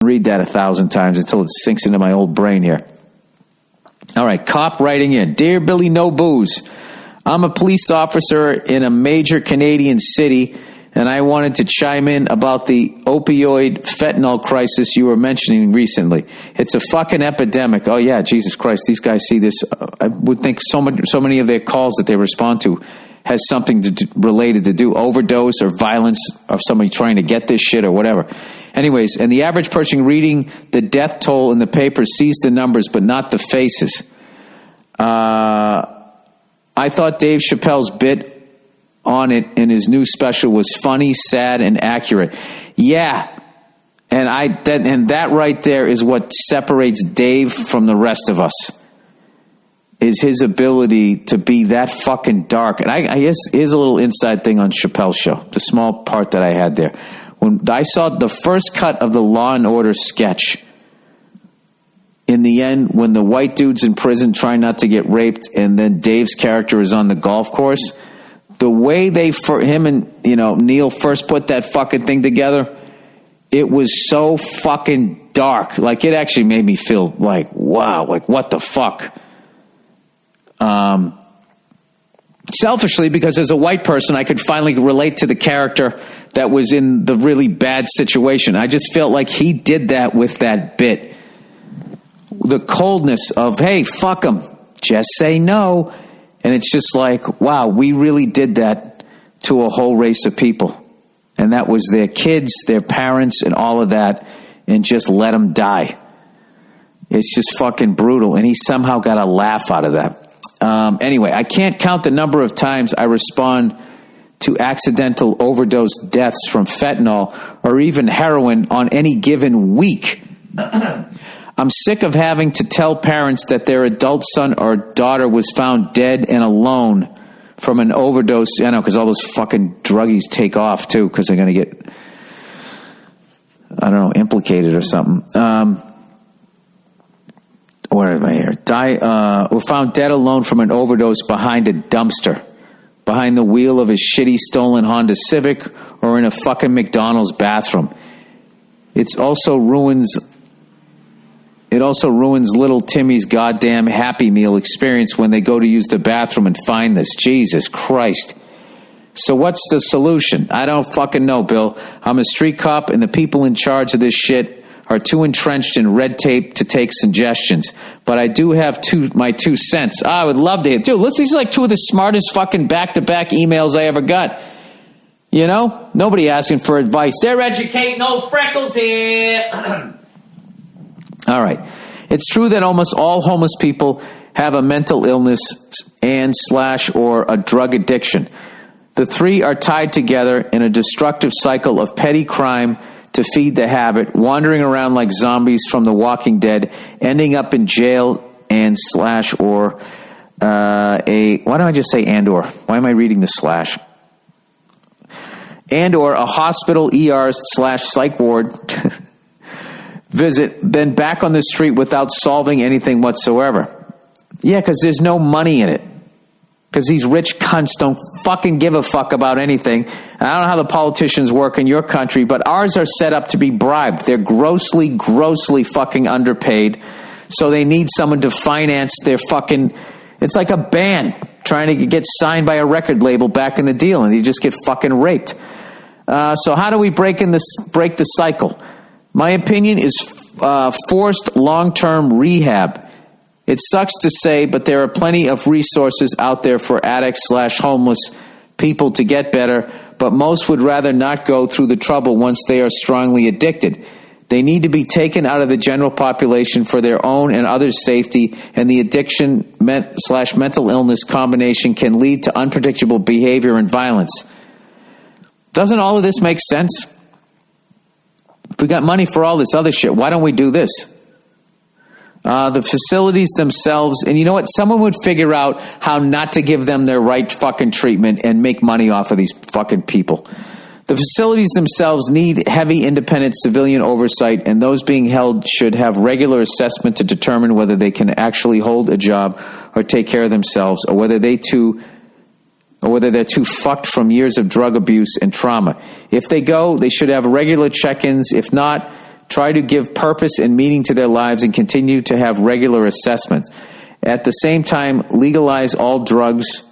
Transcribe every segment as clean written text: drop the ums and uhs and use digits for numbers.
read that 1,000 times until it sinks into my old brain here. All right, cop writing in. Dear Billy No Booze, I'm a police officer in a major Canadian city, and I wanted to chime in about the opioid fentanyl crisis you were mentioning recently. It's a fucking epidemic. Oh, yeah, Jesus Christ. These guys see this. I would think so many of their calls that they respond to has something related to do, overdose or violence of somebody trying to get this shit or whatever. Anyways, and the average person reading the death toll in the paper sees the numbers but not the faces. I thought Dave Chappelle's bit on it in his new special was funny, sad, and accurate. Yeah, and that right there is what separates Dave from the rest of us, is his ability to be that fucking dark. And I guess here's a little inside thing on Chappelle's show, the small part that I had there. When I saw the first cut of the Law and Order sketch, in the end, when the white dude's in prison trying not to get raped, and then Dave's character is on the golf course, the way him and Neil first put that fucking thing together, it was so fucking dark. Like, it actually made me feel like, wow, like what the fuck. Selfishly, because as a white person, I could finally relate to the character that was in the really bad situation. I just felt like he did that with that bit. The coldness of, hey, fuck them, just say no. And it's just like, wow, we really did that to a whole race of people. And that was their kids, their parents, and all of that, and just let them die. It's just fucking brutal. And he somehow got a laugh out of that. Anyway, I can't count the number of times I respond to accidental overdose deaths from fentanyl or even heroin on any given week. I'm sick of having to tell parents that their adult son or daughter was found dead and alone from an overdose. I know, because all those fucking druggies take off, too, because they're going to get, I don't know, implicated or something. Where am I here? Were found dead alone from an overdose behind a dumpster, behind the wheel of his shitty stolen Honda Civic, or in a fucking McDonald's bathroom. It also ruins little Timmy's goddamn Happy Meal experience when they go to use the bathroom and find this. Jesus Christ. So what's the solution? I don't fucking know, Bill. I'm a street cop, and the people in charge of this shit are too entrenched in red tape to take suggestions. But I do have my 2 cents. I would love to hear. Dude, these are like 2 of the smartest fucking back-to-back emails I ever got. You know? Nobody asking for advice. They're educating old freckles here. All right. It's true that almost all homeless people have a mental illness or a drug addiction. The three are tied together in a destructive cycle of petty crime to feed the habit, wandering around like zombies from The Walking Dead, ending up in jail or why don't I just say and/or? Why am I reading the slash? And/or a hospital, ER/psych ward visit, then back on the street without solving anything whatsoever. Yeah, because there's no money in it. Because these rich cunts don't fucking give a fuck about anything. And I don't know how the politicians work in your country, but ours are set up to be bribed. They're grossly, grossly fucking underpaid. So they need someone to finance their fucking... It's like a band trying to get signed by a record label back in the deal, and you just get fucking raped. So how do we break the cycle? My opinion is forced long-term rehab. It sucks to say, but there are plenty of resources out there for addicts/homeless people to get better, but most would rather not go through the trouble once they are strongly addicted. They need to be taken out of the general population for their own and others' safety, and the addiction/mental illness combination can lead to unpredictable behavior and violence. Doesn't all of this make sense? If we got money for all this other shit, why don't we do this? The facilities themselves, and you know what? Someone would figure out how not to give them their right fucking treatment and make money off of these fucking people. The facilities themselves need heavy independent civilian oversight, and those being held should have regular assessment to determine whether they can actually hold a job or take care of themselves, or whether they're too fucked from years of drug abuse and trauma. If they go, they should have regular check-ins. If not, try to give purpose and meaning to their lives, and continue to have regular assessments. At the same time, legalize all drugs.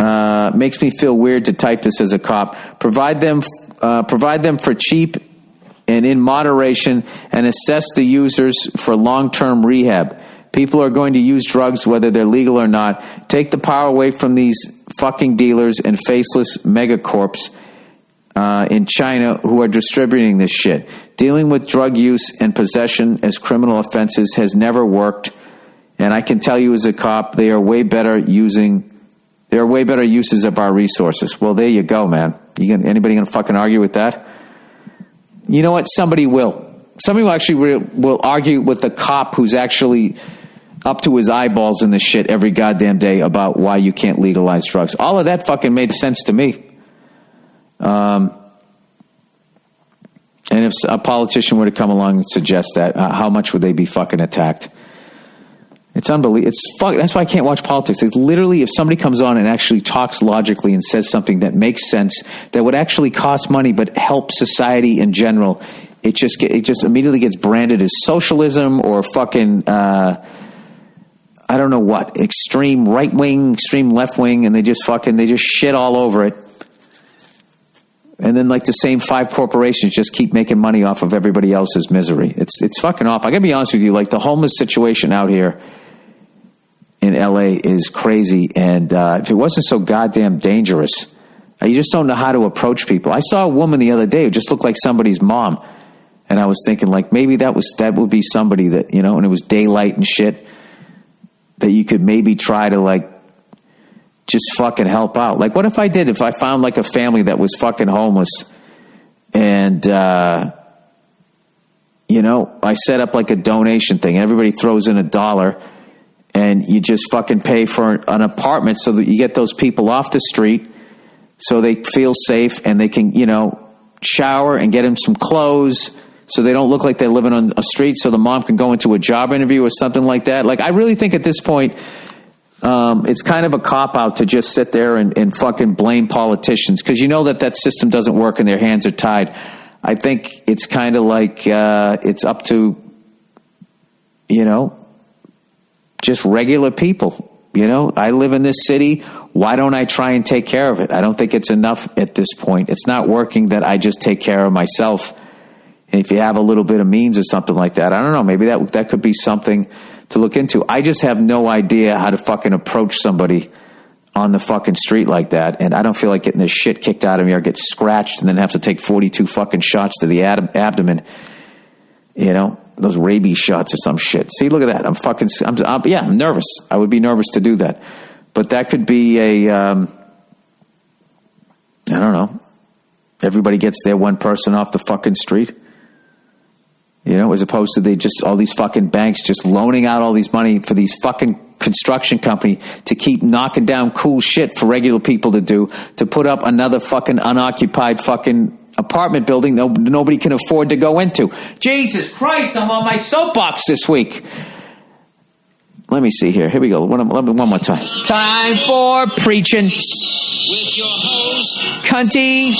Makes me feel weird to type this as a cop. Provide them for cheap and in moderation, and assess the users for long-term rehab. People are going to use drugs whether they're legal or not. Take the power away from these fucking dealers and faceless megacorps in China who are distributing this shit. Dealing with drug use and possession as criminal offenses has never worked. And I can tell you as a cop, there are way better uses of our resources. Well, there you go, man. Anybody going to fucking argue with that? You know what? Somebody will. Somebody will actually will argue with the cop who's actually up to his eyeballs in this shit every goddamn day about why you can't legalize drugs. All of that fucking made sense to me. And if a politician were to come along and suggest that, how much would they be fucking attacked? It's unbelievable. That's why I can't watch politics. It's literally, if somebody comes on and actually talks logically and says something that makes sense, that would actually cost money but help society in general, it just immediately gets branded as socialism or fucking I don't know what, extreme right wing, extreme left wing, and they just shit all over it. And then like the same 5 corporations just keep making money off of everybody else's misery. It's fucking awful. I gotta be honest with you, like the homeless situation out here in LA is crazy. And if it wasn't so goddamn dangerous, you just don't know how to approach people. I saw a woman the other day who just looked like somebody's mom. And I was thinking like maybe that would be somebody that, you know, and it was daylight and shit, that you could maybe try to like just fucking help out. Like what if I found like a family that was fucking homeless and, you know, I set up like a donation thing and everybody throws in $1 and you just fucking pay for an apartment so that you get those people off the street so they feel safe and they can, you know, shower and get them some clothes so they don't look like they're living on a street, so the mom can go into a job interview or something like that. Like, I really think at this point, it's kind of a cop-out to just sit there and fucking blame politicians, because you know that system doesn't work and their hands are tied. I think it's kind of like it's up to, you know, just regular people. You know, I live in this city. Why don't I try and take care of it? I don't think it's enough at this point. It's not working that I just take care of myself. And if you have a little bit of means or something like that, I don't know, maybe that could be something to look into. I just have no idea how to fucking approach somebody on the fucking street like that. And I don't feel like getting this shit kicked out of me or get scratched and then have to take 42 fucking shots to the abdomen. You know, those rabies shots or some shit. See, look at that. I'm nervous. I would be nervous to do that. But that could be I don't know. Everybody gets their one person off the fucking street. You know, as opposed to all these fucking banks just loaning out all these money for these fucking construction company to keep knocking down cool shit for regular people to do, to put up another fucking unoccupied fucking apartment building nobody can afford to go into. Jesus Christ, I'm on my soapbox this week. Let me see here. Here we go. One more time. Time for preaching. With your host, Cunty.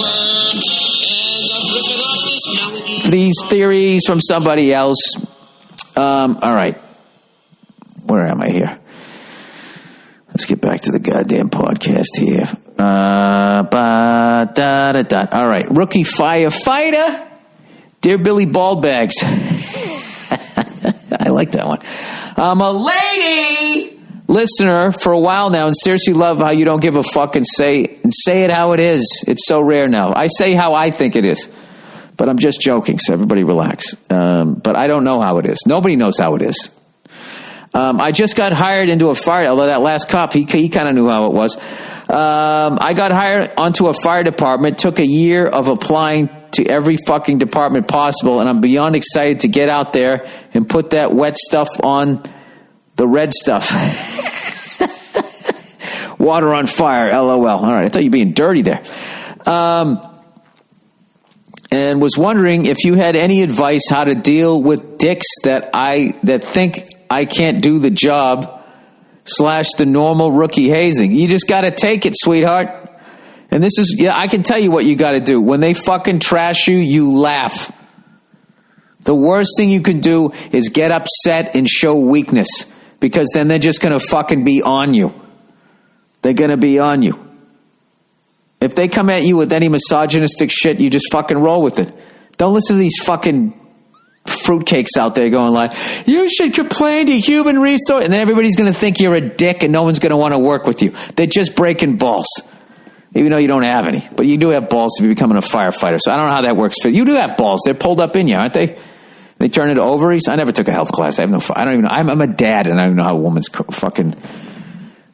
These theories from somebody else. All right. Where am I here? Let's get back to the goddamn podcast here. All right. Rookie firefighter. Dear Billy Baldbags. I like that one. I'm a lady listener for a while now and seriously love how you don't give a fuck and say it how it is. It's so rare now. I say how I think it is. But I'm just joking, so everybody relax. But I don't know how it is. Nobody knows how it is. I just got hired into a fire, although that last cop, he kind of knew how it was. I got hired onto a fire department, took a year of applying to every fucking department possible, and I'm beyond excited to get out there and put that wet stuff on the red stuff. Water on fire, LOL. All right, I thought you were being dirty there. And was wondering if you had any advice how to deal with dicks that think I can't do the job / the normal rookie hazing. You just got to take it, sweetheart. And this is, I can tell you what you got to do. When they fucking trash you, you laugh. The worst thing you can do is get upset and show weakness, because then they're just going to fucking be on you. They're going to be on you. If they come at you with any misogynistic shit, you just fucking roll with it. Don't listen to these fucking fruitcakes out there going like, you should complain to human resource, and then everybody's going to think you're a dick and no one's going to want to work with you. They're just breaking balls. Even though you don't have any. But you do have balls if you're becoming a firefighter. So I don't know how that works. You do have balls. They're pulled up in you, aren't they? They turn into ovaries. I never took a health class. I don't even know. I'm a dad and I don't even know how a woman's fucking,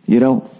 you know.